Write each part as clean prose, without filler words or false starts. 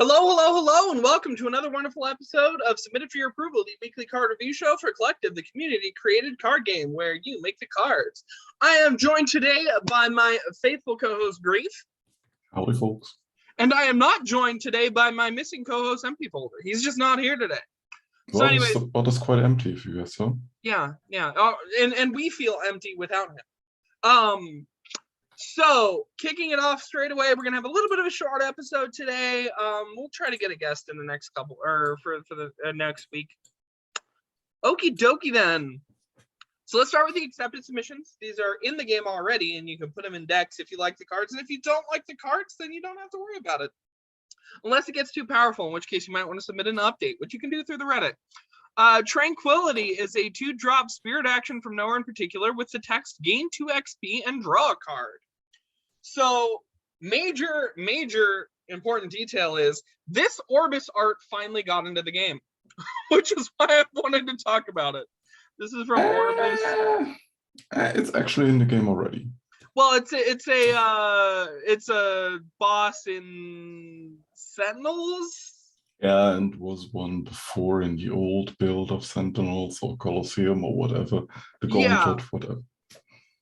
Hello, and welcome to another wonderful episode of Submitted for Your Approval, the weekly card review show for Collective, the community-created card game where you make the cards. I am joined today by my faithful co-host, Grief. Howdy, folks. And I am not joined today by my missing co-host, Empty Folder. He's just not here today. Well, so anyways, the spot is quite empty if you guys saw. Yeah. And we feel empty without him. So, kicking it off straight away, we're gonna have a little bit of a short episode today. We'll try to get a guest in the next couple, or for the next week. Okie dokie then. So let's start with the accepted submissions. These are in the game already, and you can put them in decks if you like the cards. And if you don't like the cards, then you don't have to worry about it, unless it gets too powerful, in which case you might want to submit an update, which you can do through the Reddit. Tranquility is a 2-drop spirit action from nowhere in particular with the text gain 2 XP and draw a card. So major important detail is this Orbis art finally got into the game, which is why I wanted to talk about it. This is from Orbis. It's actually in the game already. Well, it's a boss in Sentinels. Yeah, and was one before in the old build of Sentinels or Colosseum or whatever. The Gauntlet, whatever.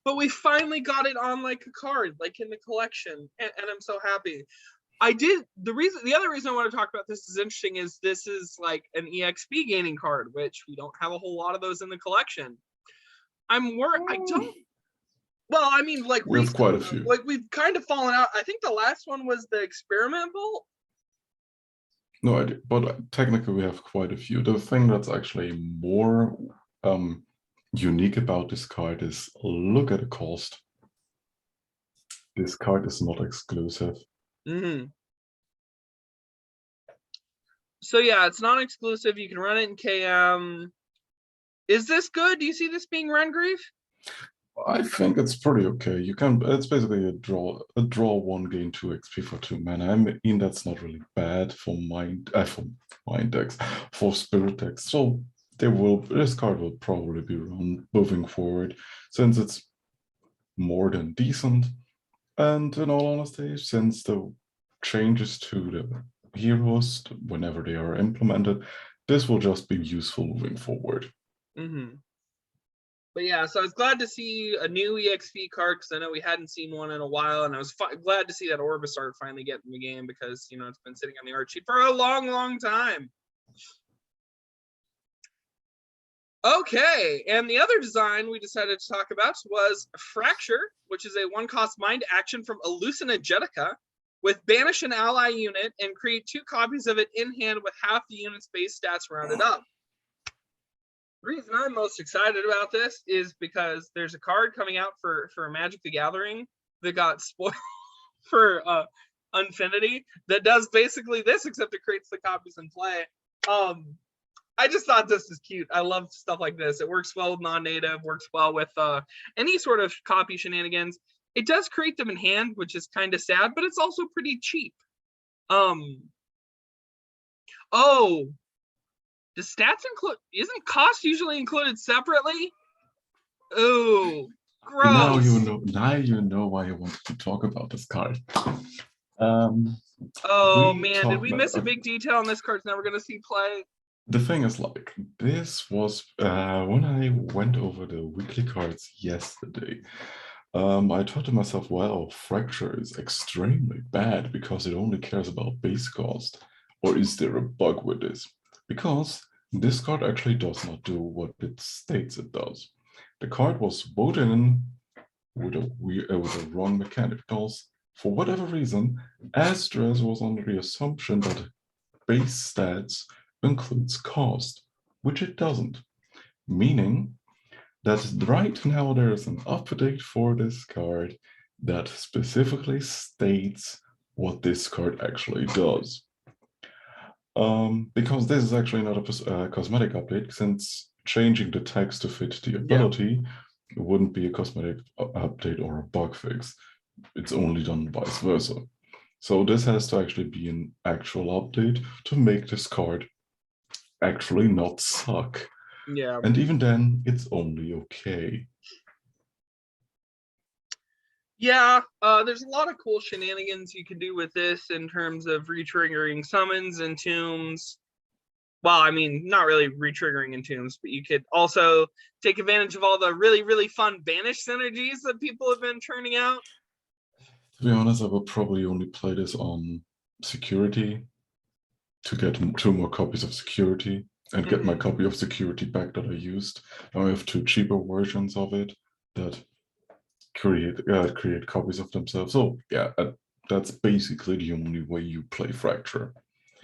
But we finally got it on like a card, like in the collection, and I'm so happy. The other reason I want to talk about this is interesting is this is like an EXP gaining card, which we don't have a whole lot of those in the collection. We have quite a few. Like we've kind of fallen out. I think the last one was the Experiment Bolt. No idea, but technically we have quite a few. The thing that's actually more unique about this card is look at the cost. This card is not exclusive. Mm-hmm. So yeah, it's non-exclusive. You can run it in KM. Is this good? Do you see this being run, Grief? I think it's pretty okay. You can. It's basically a draw 1, gain 2 XP for 2 mana. I mean that's not really bad for mind decks, for spirit decks. So this card will probably be run moving forward since it's more than decent. And in all honesty, since the changes to the heroes, whenever they are implemented, this will just be useful moving forward. Mm-hmm. But yeah, so I was glad to see a new EXP card because I know we hadn't seen one in a while, and I was glad to see that Orbis art finally get in the game because, you know, it's been sitting on the art sheet for a long time. Okay, and the other design we decided to talk about was Fracture, which is a 1-cost mind action from Hallucinagetica with banish an ally unit and create 2 copies of it in hand with half the unit's base stats rounded up. The reason I'm most excited about this is because there's a card coming out for Magic the Gathering that got spoiled for Infinity that does basically this, except it creates the copies in play. I just thought this is cute. I love stuff like this. It works well with non-native, works well with any sort of copy shenanigans. It does create them in hand, which is kind of sad, but it's also pretty cheap. The stats include, isn't cost usually included separately? Ooh, gross. Now you know why you wanted to talk about this card. Did we miss a big detail on this card's never gonna see play? The thing is, like, this was when I went over the weekly cards yesterday, I thought to myself, well, Fracture is extremely bad because it only cares about base cost. Or is there a bug with this? Because this card actually does not do what it states it does. The card was voted in with a wrong mechanic because, for whatever reason, Astres was under the assumption that base stats includes cost, which it doesn't. Meaning that right now there is an update for this card that specifically states what this card actually does. Because this is actually not a cosmetic update, since changing the text to fit the ability wouldn't be a cosmetic update or a bug fix. It's only done vice versa. So this has to actually be an actual update to make this card actually not suck. Yeah. And even then, it's only okay. Yeah, there's a lot of cool shenanigans you can do with this in terms of retriggering summons and tombs. Well, I mean, not really retriggering in tombs, but you could also take advantage of all the really, really fun banish synergies that people have been churning out. To be honest, I will probably only play this on security to get 2 more copies of security and get my copy of security back that I used. Now I have 2 cheaper versions of it that create copies of themselves. So yeah, that's basically the only way you play Fracture.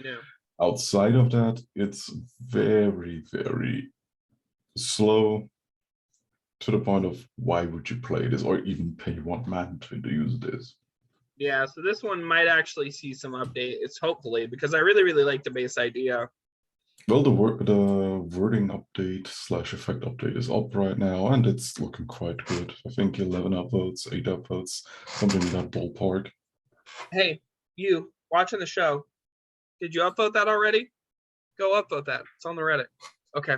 Yeah. Outside of that, it's very, very slow, to the point of why would you play this or even pay 1 man to use this? Yeah, so this one might actually see some updates, hopefully, because I really, really like the base idea. Well, the wording update / effect update is up right now, and it's looking quite good. I think 11 upvotes, 8 upvotes, something in that ballpark. Hey, you watching the show, did you upvote that already? Go upvote that. It's on the Reddit. Okay.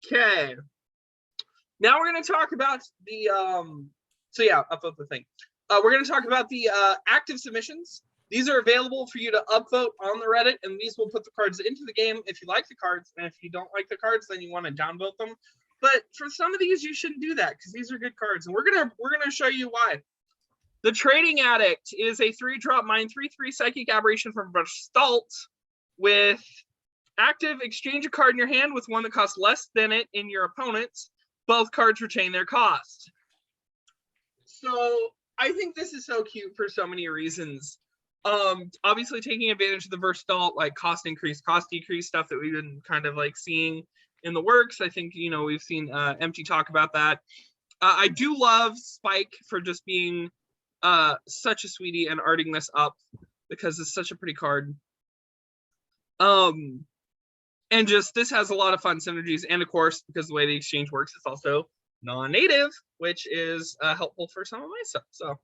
Okay. Now we're going to talk about the so yeah, upvote the thing. We're going to talk about the active submissions. These are available for you to upvote on the Reddit, and these will put the cards into the game if you like the cards, and if you don't like the cards, then you want to downvote them. But for some of these, you shouldn't do that because these are good cards, and we're gonna show you why. The Trading Addict is a 3-drop mine 3/3 psychic aberration from Gestalt with active. Exchange a card in your hand with one that costs less than it in your opponent's. Both cards retain their cost. So I think this is so cute for so many reasons. Obviously taking advantage of the Gestalt, like cost increase, cost decrease stuff that we've been kind of like seeing in the works. I think, you know, we've seen Empty talk about that. I do love Spike for just being such a sweetie and arting this up because it's such a pretty card. And just this has a lot of fun synergies, and of course, because the way the exchange works, it's also non-native, which is helpful for some of my stuff. So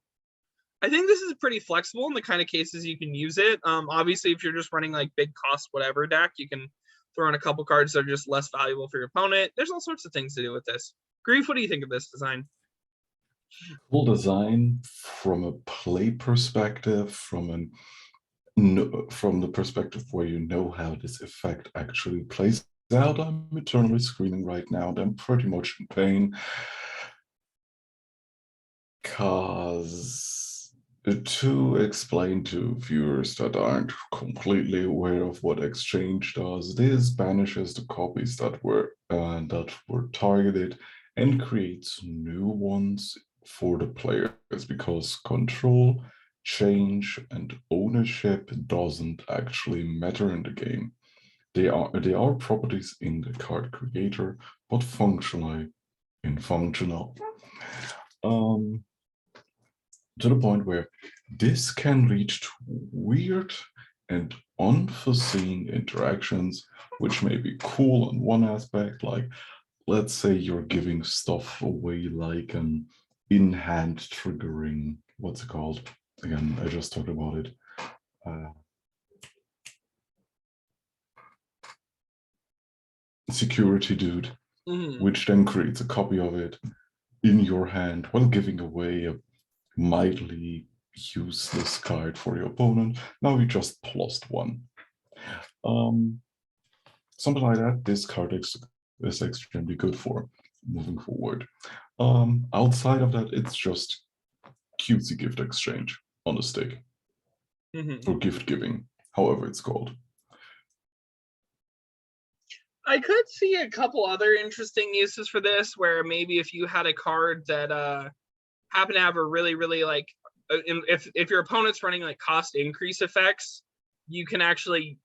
I think this is pretty flexible in the kind of cases you can use it. Obviously, if you're just running like big cost whatever deck, you can throw in a couple cards that are just less valuable for your opponent. There's all sorts of things to do with this. Grief, what do you think of this design? Cool design from a play perspective, from the perspective where you know how this effect actually plays out. I'm eternally screaming right now, and I'm pretty much in pain. Because to explain to viewers that aren't completely aware of what exchange does, this banishes the copies that were targeted and creates new ones for the players, because control, change, and ownership doesn't actually matter in the game. They are properties in the card creator, but functionally infunctional. To the point where this can lead to weird and unforeseen interactions, which may be cool in one aspect, like let's say you're giving stuff away like an in-hand triggering, what's it called? Again, I just talked about it. Security dude, which then creates a copy of it in your hand while giving away a mildly useless card for your opponent. Now you just lost 1. Something like that, this card is extremely good for moving forward. Outside of that, it's just cutesy gift exchange on a stick, or gift giving, however it's called. I could see a couple other interesting uses for this, where maybe if you had a card that happen to have a really, really like, if your opponent's running like cost increase effects, you can actually,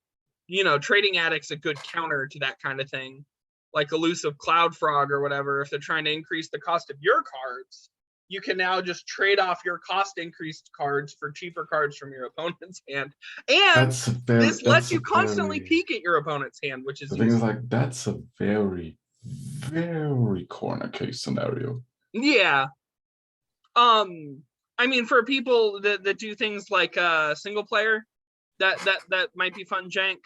you know, Trading Addict's a good counter to that kind of thing, like Elusive Cloud Frog or whatever. If they're trying to increase the cost of your cards, you can now just trade off your cost increased cards for cheaper cards from your opponent's hand. And this lets you constantly peek at your opponent's hand, which is the thing is, like, that's a very, very corner case scenario. Yeah. I mean, for people that do things like single player, that might be fun jank.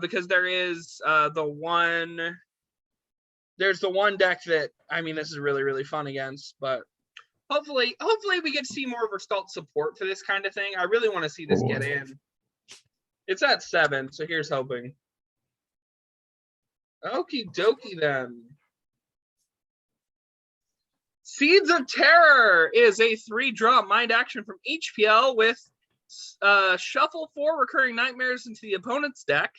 Because there is the one there's the one deck that, I mean, this is really, really fun against, but hopefully we get to see more of Restalt support for this kind of thing. I really want to see this get in. It's at 7, so here's hoping. Okie dokie then. Seeds of Terror is a 3-drop mind action from HPL with shuffle 4 recurring nightmares into the opponent's deck.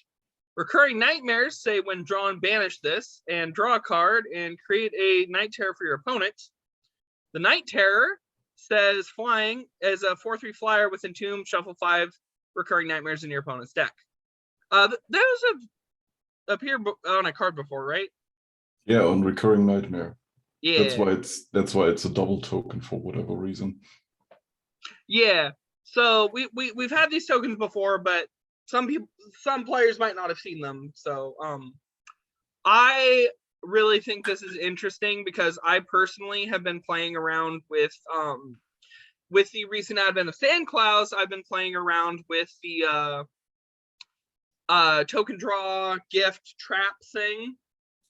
Recurring nightmares say when drawn, banish this and draw a card and create a night terror for your opponent. The Night Terror says flying as a 4/3 flyer with Entomb, shuffle 5 recurring nightmares in your opponent's deck. Those have appeared on a card before, right? Yeah, on recurring nightmare. Yeah. That's why it's a double token for whatever reason. Yeah. So we've had these tokens before, but some players might not have seen them. So I really think this is interesting because I personally have been playing around with the recent advent of Sand Clouds. I've been playing around with the token draw gift trap thing.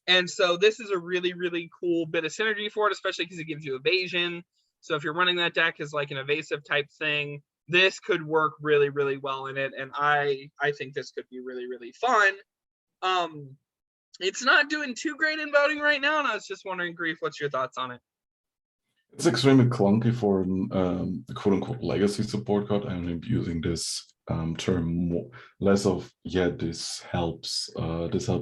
And so this is a really, really cool bit of synergy for it, especially because it gives you evasion. So if you're running that deck as like an evasive type thing, this could work really, really well in it. And I think this could be really, really fun. It's not doing too great in voting right now, and I was just wondering, Grief, what's your thoughts on it? It's extremely clunky for the quote-unquote legacy support card. I'm using this term more, less of this helps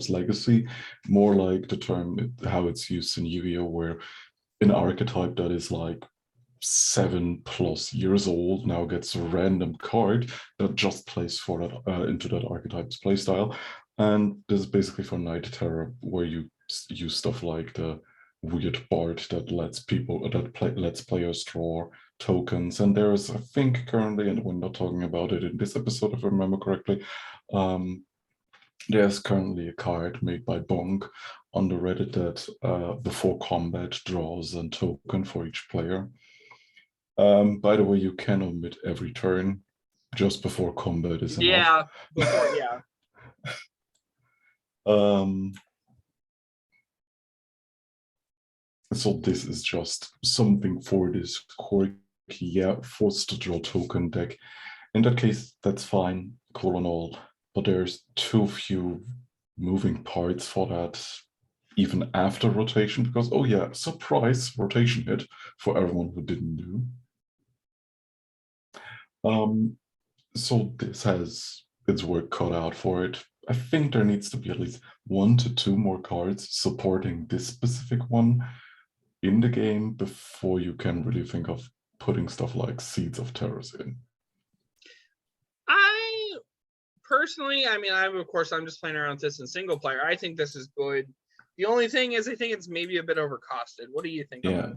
legacy, more like the term how it's used in Yu-Gi-Oh, where an archetype that is like 7+ years old now gets a random card that just plays for that into that archetype's playstyle. And this is basically for Night Terror, where you use stuff like the weird Bard that lets players draw tokens. And there's, I think, currently, and we're not talking about it in this episode if I remember correctly, there's currently a card made by Bonk on the Reddit that before combat draws a token for each player. By the way, you can omit every turn just before combat is enough. Yeah. So this is just something for this quirky, forced to draw token deck. In that case, that's fine, cool and all, but there's too few moving parts for that, even after rotation, because, oh yeah, surprise, rotation hit for everyone who didn't know. So this has its work cut out for it. I think there needs to be at least 1 to 2 more cards supporting this specific one in the game before you can really think of putting stuff like Seeds of Terrors in. I personally, I mean, of course, I'm just playing around with this in single player. I think this is good. The only thing is, I think it's maybe a bit overcosted. What do you think? Yeah,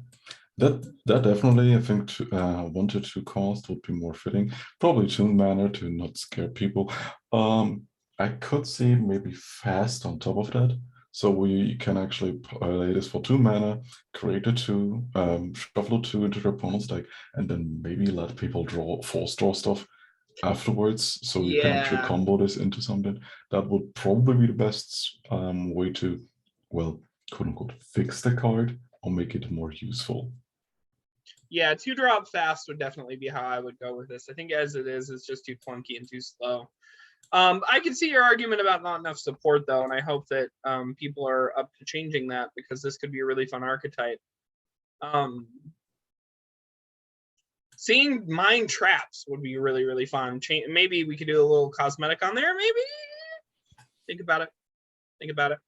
that definitely, I think 1 to 2 cost would be more fitting. Probably 2 mana to not scare people. I could see maybe fast on top of that. So we can actually play this for 2 mana, create a 2, shuffle 2 into their opponent's deck, and then maybe let people force draw stuff afterwards. So you can actually combo this into something. That would probably be the best way to, well, quote unquote, fix the card or make it more useful. Yeah, 2-drop fast would definitely be how I would go with this. I think as it is, it's just too clunky and too slow. I can see your argument about not enough support, though, and I hope that people are up to changing that because this could be a really fun archetype. Seeing Mind Traps would be really, really fun. Maybe we could do a little cosmetic on there, maybe? Think about it.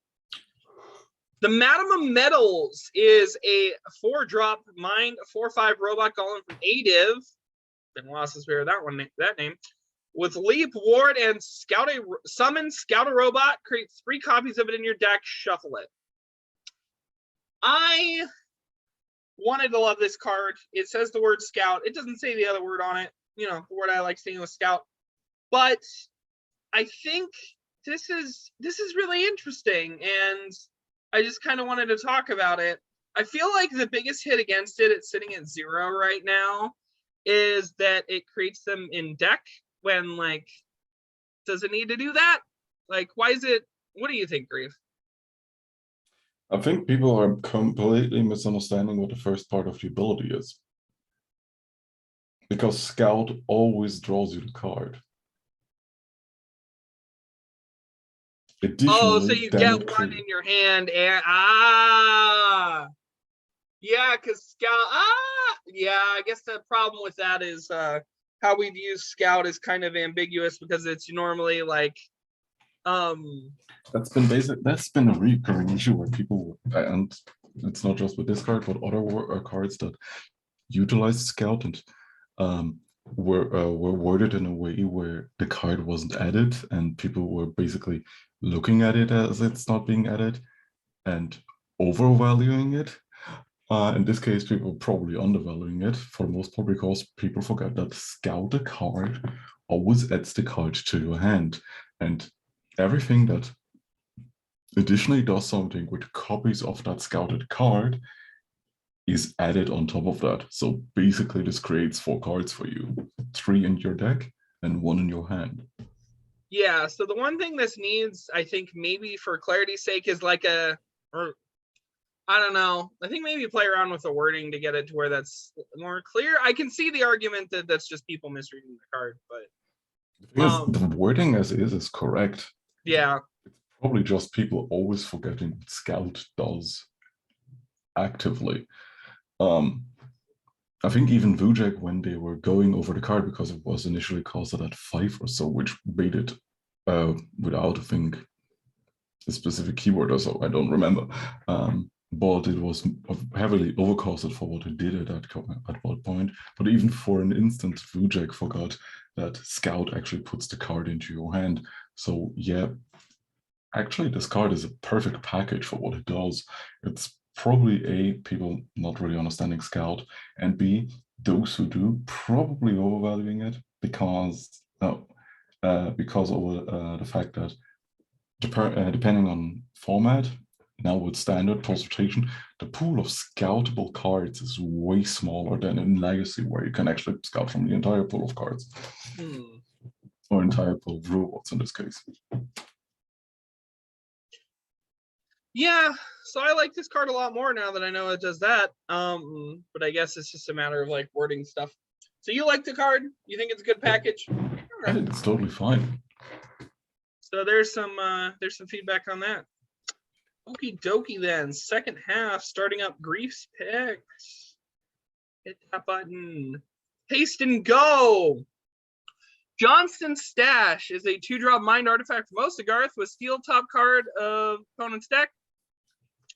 The Madam of Metals is a 4-drop Mind 4/5 robot golem from Adiv. Been lost since we heard that name. With Leap, Ward, and Summon Scout a Robot. Create 3 copies of it in your deck. Shuffle it. I wanted to love this card. It says the word Scout. It doesn't say the other word on it. You know, the word I like seeing was Scout. But I think this is really interesting, and I just kind of wanted to talk about it. I feel like the biggest hit against it, it's sitting at 0 right now, is that it creates them in deck when, like, does it need to do that? Like, why is it, what do you think, Grief? I think people are completely misunderstanding what the first part of the ability is. Because Scout always draws you the card. Oh, so Additionally, you then get it one in your hand and yeah, because I guess the problem with that is how we've used Scout is kind of ambiguous because it's normally like that's been a recurring issue where people, and it's not just with this card, but other cards that utilize Scout and were worded in a way where the card wasn't added, and people were basically looking at it as it's not being added and overvaluing it. In this case, people are probably undervaluing it for the most part because people forget that Scout a card always adds the card to your hand, and everything that additionally does something with copies of that scouted card is added on top of that. So basically this creates 4 cards for you, 3 in your deck and 1 in your hand. Yeah, so the one thing this needs, I think maybe for clarity's sake, is like or I don't know. I think maybe play around with the wording to get it to where that's more clear. I can see the argument that that's just people misreading the card, but The thing is, the wording as is correct. Yeah. It's probably just people always forgetting what Scout does actively. I think even Vujek, when they were going over the card, because it was initially costed at 5 or so, which made it without, I think, a specific keyword or so, I don't remember. But it was heavily overcosted for what it did at that point. But even for an instant, Vujek forgot that Scout actually puts the card into your hand. So yeah, actually this card is a perfect package for what it does. It's probably A, people not really understanding Scout, and B, those who do probably overvaluing it because of the fact that depending on format, now with standard post rotation, the pool of scoutable cards is way smaller than in Legacy, where you can actually scout from the entire pool of cards. Or entire pool of robots in this case. Yeah, so I like this card a lot more now that I know it does that. But I guess it's just a matter of like wording stuff. So you like the card? You think it's a good package? I think it's totally fine. So there's some feedback on that. Okie dokie then. Second half, starting up Grief's picks. Hit that button. Paste and go. Johnston Stash is a 2-drop mind artifact from Ostagarth with steal top card of opponent's deck.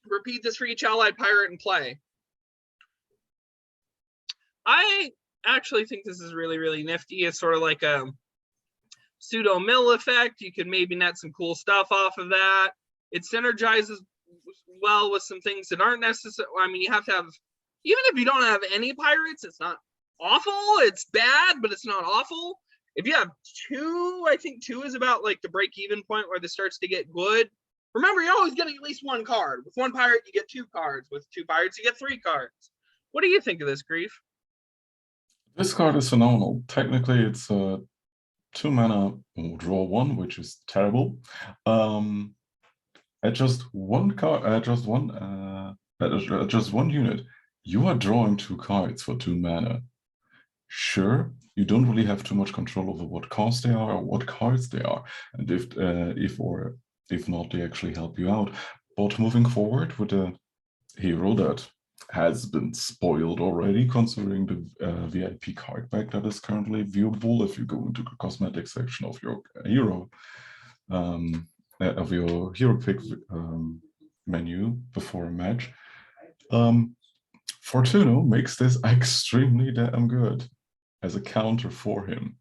Repeat this for each allied pirate in play. I actually think this is really, really nifty. It's sort of like a pseudo mill effect. You can maybe net some cool stuff off of that. It synergizes well with some things that aren't necessary. I mean, you have to have, even if you don't have any pirates, it's not awful. It's bad, but it's not awful. If you have 2, I think 2 is about like the break-even point where this starts to get good. Remember, you're always getting at least 1 card. With 1 pirate, you get 2 cards. With 2 pirates, you get 3 cards. What do you think of this, Grief? This card is phenomenal. Technically, it's a 2 mana draw 1, which is terrible. At just 1 card, just one unit, you are drawing 2 cards for 2 mana. Sure, you don't really have too much control over what cost they are or what cards they are, and if not, they actually help you out. But moving forward with a hero that has been spoiled already, considering the VIP card pack that is currently viewable if you go into the cosmetic section of your hero pick menu before a match. Fortuno makes this extremely damn good as a counter for him.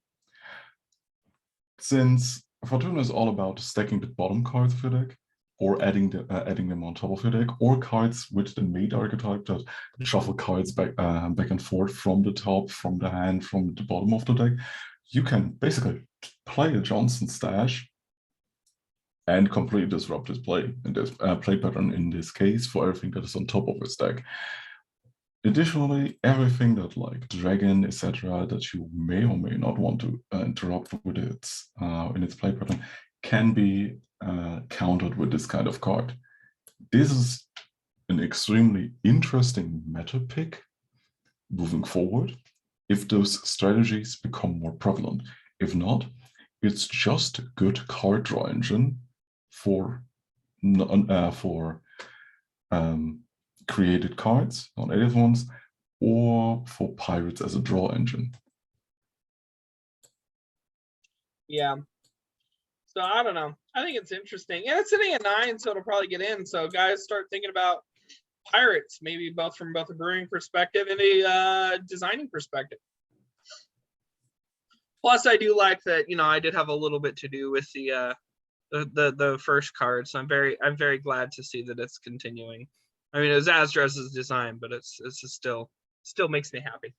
Since Fortuna is all about stacking the bottom cards of your deck, or adding them on top of your deck, or cards with the mate archetype that shuffle cards back and forth from the top, from the hand, from the bottom of the deck, you can basically play a Johnston Stash and completely disrupt his play in this play pattern in this case for everything that is on top of his deck. Additionally, everything that like Dragon, etc., that you may or may not want to interrupt with its in its play pattern can be countered with this kind of card. This is an extremely interesting meta pick moving forward if those strategies become more prevalent. If not, it's just a good card draw engine for created cards, non-native ones, or for pirates as a draw engine. Yeah. So I don't know. I think it's interesting. And it's sitting at 9, so it'll probably get in. So guys start thinking about pirates, maybe from both a brewing perspective and a designing perspective. Plus, I do like that, I did have a little bit to do with the first card, so I'm very glad to see that it's continuing. I mean, it was Azdras's design, but it's just still makes me happy.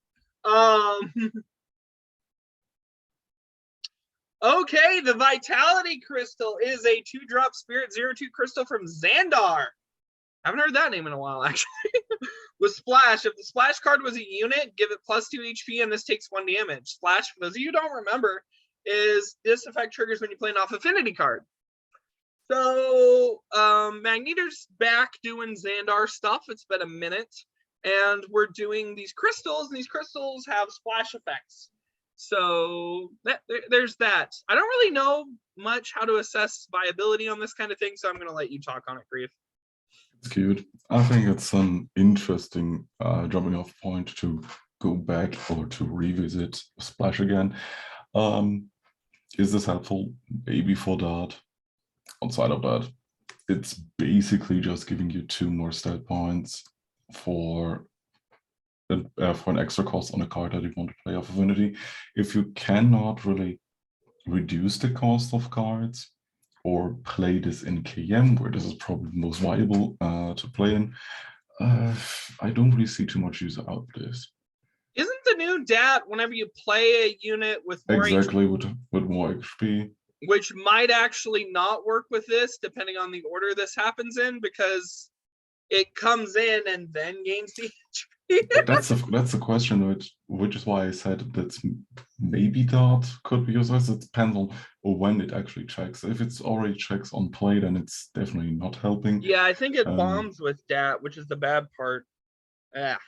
Okay, the Vitality Crystal is a 2-drop Spirit 0/2 crystal from Xandar. Haven't heard that name in a while, actually. With Splash, if the Splash card was a unit, give it +2 HP, and this takes 1 damage. Splash, for those of you who don't remember, is this effect triggers when you play an off-affinity card. So, Magneter's back doing Xandar stuff. It's been a minute, and we're doing these crystals, and these crystals have splash effects. So there's that. I don't really know much how to assess viability on this kind of thing, so I'm going to let you talk on it, Grief. It's cute. I think it's an interesting jumping off point to go back or to revisit Splash again. Is this helpful? Maybe for that. Outside of that, it's basically just giving you 2 more stat points for an extra cost on a card that you want to play off Affinity. If you cannot really reduce the cost of cards or play this in KM, where this is probably the most viable to play in, I don't really see too much use out of this. Isn't the new DAT whenever you play a unit with more exactly HP, with more HP, which might actually not work with this, depending on the order this happens in, because it comes in and then gains the HP. That's a question, which is why I said that maybe that could be used. It depends on when it actually checks. If it's already checks on play, then it's definitely not helping. Yeah, I think it bombs with DAT, which is the bad part. Yeah.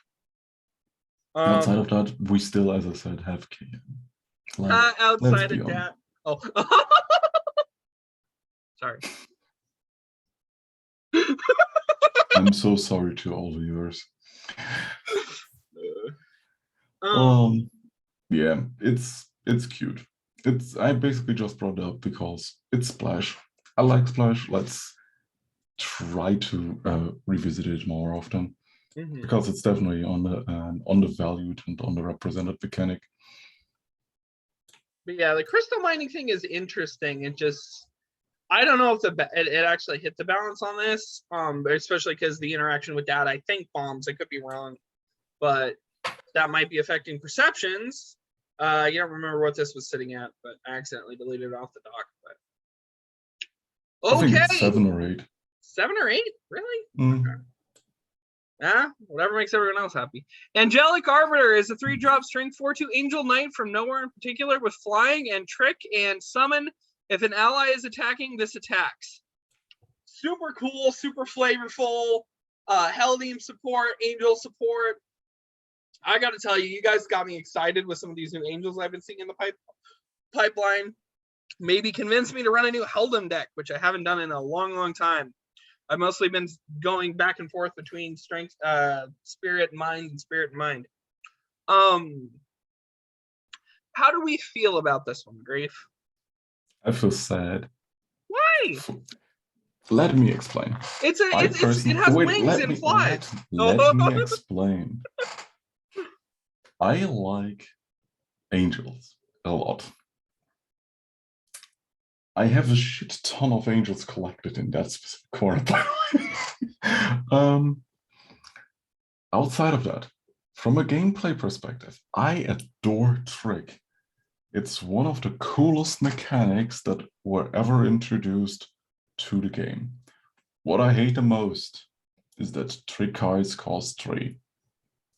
Outside of that, we still, as I said, have KM. Outside of DAT. Oh. Sorry. I'm so sorry to all viewers. Yeah, it's cute. I basically just brought it up because it's Splash. I like Splash. Let's try to revisit it more often, because it's definitely on the undervalued and underrepresented mechanic. But yeah, the crystal mining thing is interesting. It just, I don't know if it actually hit the balance on this, especially because the interaction with that, I think, bombs. I could be wrong, but that might be affecting perceptions. You don't remember what this was sitting at, but I accidentally deleted it off the dock. But okay, I think it's 7 or 8. 7 or 8, really? Okay. Whatever makes everyone else happy. Angelic Arbiter is a 3-drop strength 4/2 Angel Knight from nowhere in particular with flying and trick and summon. If an ally is attacking, this attacks. Super cool, super flavorful. Heldium support, Angel support. I got to tell you, you guys got me excited with some of these new Angels I've been seeing in the pipeline. Maybe convinced me to run a new Heldium deck, which I haven't done in a long time. I've mostly been going back and forth between strength, spirit, mind, and spirit and mind. How do we feel about this one, Grief? I feel sad. Why? Let me explain. It has wings and flies. Let me explain. I like Angels a lot. I have a shit ton of Angels collected in that specific corner, by the way. Outside of that, from a gameplay perspective, I adore Trick. It's one of the coolest mechanics that were ever introduced to the game. What I hate the most is that Trick cards cost 3.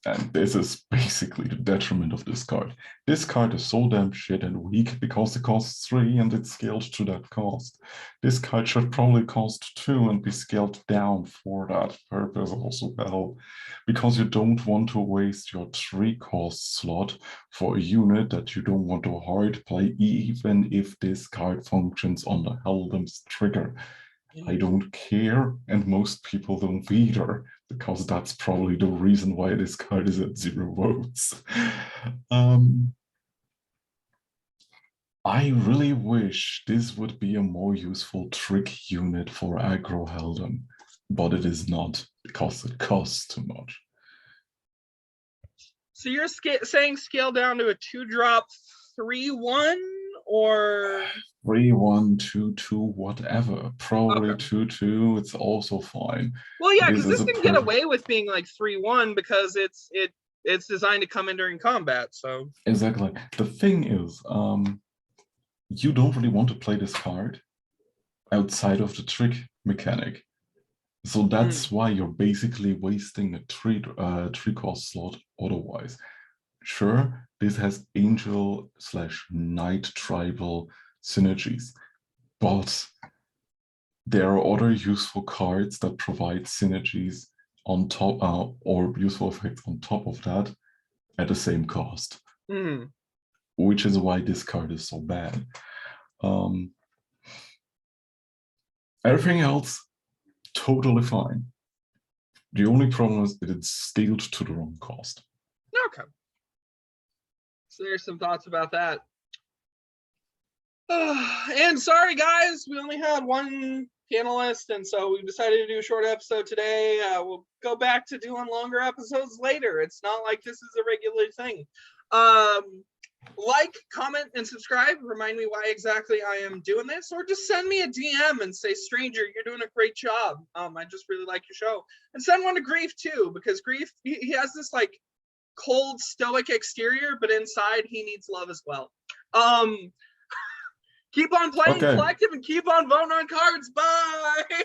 And this is basically the detriment of this card. This card is so damn shit and weak because it costs 3 and it's scaled to that cost. This card should probably cost 2 and be scaled down for that purpose also well. Because you don't want to waste your 3 cost slot for a unit that you don't want to hard play, even if this card functions on the Heldam's trigger. I don't care, and most people don't either, because that's probably the reason why this card is at 0 votes. I really wish this would be a more useful trick unit for aggro Heldam, but it is not, because it costs too much. So you're saying scale down to a 2-drop 3/1 or 3/1, 2/2, whatever. Probably okay. 2/2. It's also fine. Well, yeah, because this can get away with being like 3/1 because it's designed to come in during combat. So exactly. The thing is, you don't really want to play this card outside of the trick mechanic. So that's why you're basically wasting a 3-cost slot otherwise. Sure, this has Angel/Knight tribal synergies, but there are other useful cards that provide synergies on top or useful effects on top of that at the same cost, which is why this card is so bad. Everything else, totally fine. The only problem is that it's scaled to the wrong cost. Okay. So there's some thoughts about that. And sorry, guys, we only had one panelist, and so we decided to do a short episode today. We'll go back to doing longer episodes later. It's not like this is a regular thing. Like, comment, and subscribe. Remind me why exactly I am doing this, or just send me a DM and say, "Stranger, you're doing a great job. I just really like your show." And send one to Grief too, because Grief, he has this like cold, stoic exterior, but inside he needs love as well. Keep on playing collective and keep on voting on cards. Bye.